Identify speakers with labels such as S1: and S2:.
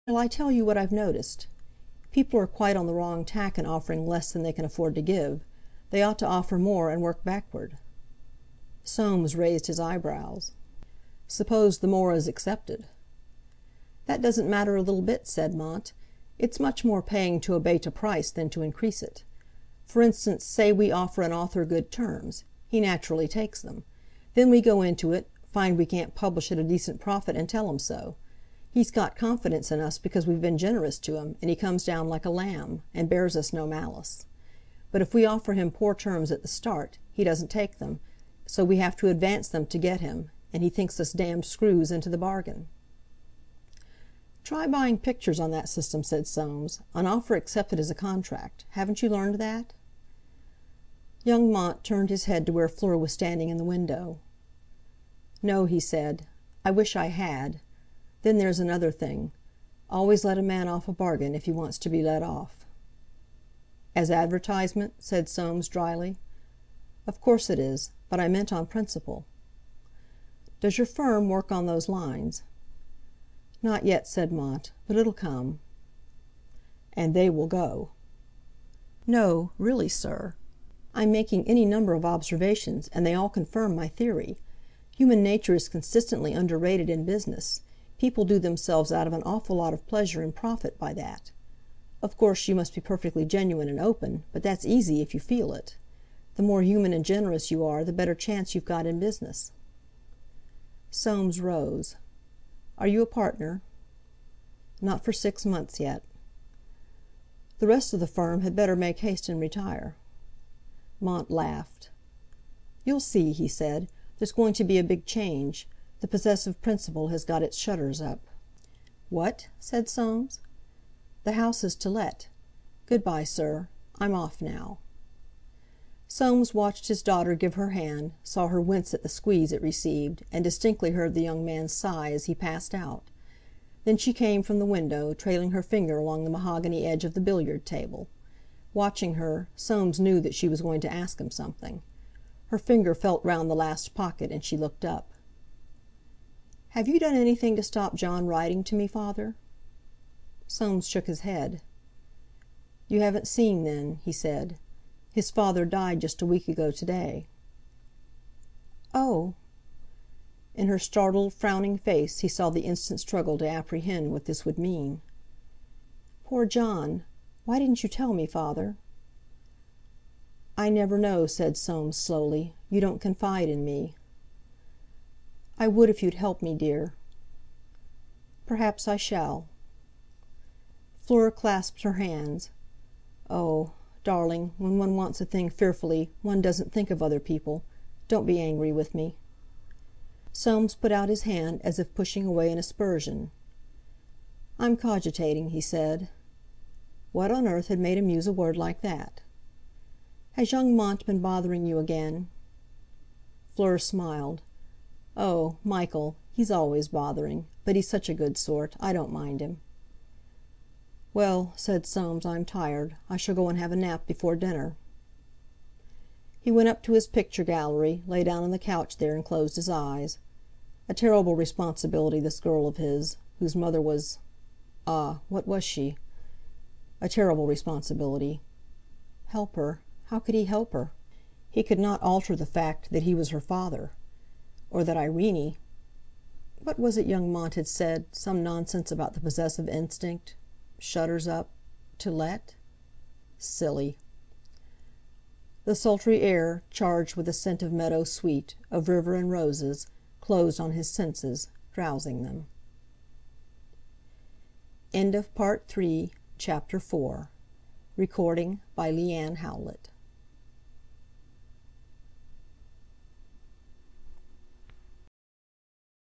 S1: Well, I tell you what I've noticed. People are quite on the wrong tack in offering less than they can afford to give. They ought to offer more and work backward." Soames raised his eyebrows. "Suppose the more is accepted?" "That doesn't matter a little bit," said Mont. "It's much more paying to abate a price than to increase it. For instance, say we offer an author good terms. He naturally takes them. Then we go into it, find we can't publish at a decent profit, and tell him so. He's got confidence in us because we've been generous to him, and he comes down like a lamb, and bears us no malice. But if we offer him poor terms at the start, he doesn't take them, so we have to advance them to get him, and he thinks us damned screws into the bargain." "Try buying pictures on that system," said Soames. "An offer accepted is a contract. Haven't you learned that?" Young Mont turned his head to where Fleur was standing in the window. "No," he said, "I wish I had. Then there's another thing. Always let a man off a bargain if he wants to be let off." "As advertisement?" said Soames dryly. "Of course it is, but I meant on principle." "Does your firm work on those lines?" "Not yet," said Mont, "but it'll come." "And they will go." "No, really, sir. I'm making any number of observations, and they all confirm my theory. Human nature is consistently underrated in business. People do themselves out of an awful lot of pleasure and profit by that. Of course, you must be perfectly genuine and open, but that's easy if you feel it. The more human and generous you are, the better chance you've got in business." Soames rose. "Are you a partner?" "Not for 6 months yet." "The rest of the firm had better make haste and retire." Mont laughed. "You'll see," he said. "There's going to be a big change. The possessive principle has got its shutters up." "What?" said Soames. "The house is to let. Good-bye, sir. I'm off now." Soames watched his daughter give her hand, saw her wince at the squeeze it received, and distinctly heard the young man's sigh as he passed out. Then she came from the window, trailing her finger along the mahogany edge of the billiard table. Watching her, Soames knew that she was going to ask him something. Her finger felt round the last pocket, and she looked up. "Have you done anything to stop John writing to me, father?" Soames shook his head. "You haven't seen, then," he said. "His father died just a week ago to-day." "Oh!" In her startled, frowning face he saw the instant struggle to apprehend what this would mean. "Poor John! Why didn't you tell me, father?" "I never know," said Soames slowly. "You don't confide in me." "I would if you'd help me, dear." "Perhaps I shall." Fleur clasped her hands. "Oh! Darling, when one wants a thing fearfully, one doesn't think of other people. Don't be angry with me." Soames put out his hand as if pushing away an aspersion. "I'm cogitating," he said. What on earth had made him use a word like that? "Has young Mont been bothering you again?" Fleur smiled. "Oh, Michael, he's always bothering. But he's such a good sort, I don't mind him." "Well," said Soames, "I'm tired. I shall go and have a nap before dinner." He went up to his picture gallery, lay down on the couch there, and closed his eyes. A terrible responsibility, this girl of his, whose mother was—ah, what was she? A terrible responsibility. Help her? How could he help her? He could not alter the fact that he was her father. Or that Irene—what was it young Mont had said, some nonsense about the possessive instinct? Shutters up. To let? Silly! The sultry air, charged with the scent of meadow sweet, of river and roses, closed on his senses, drowsing them. End of Part 3, Chapter 4. Recording by Leanne Howlett.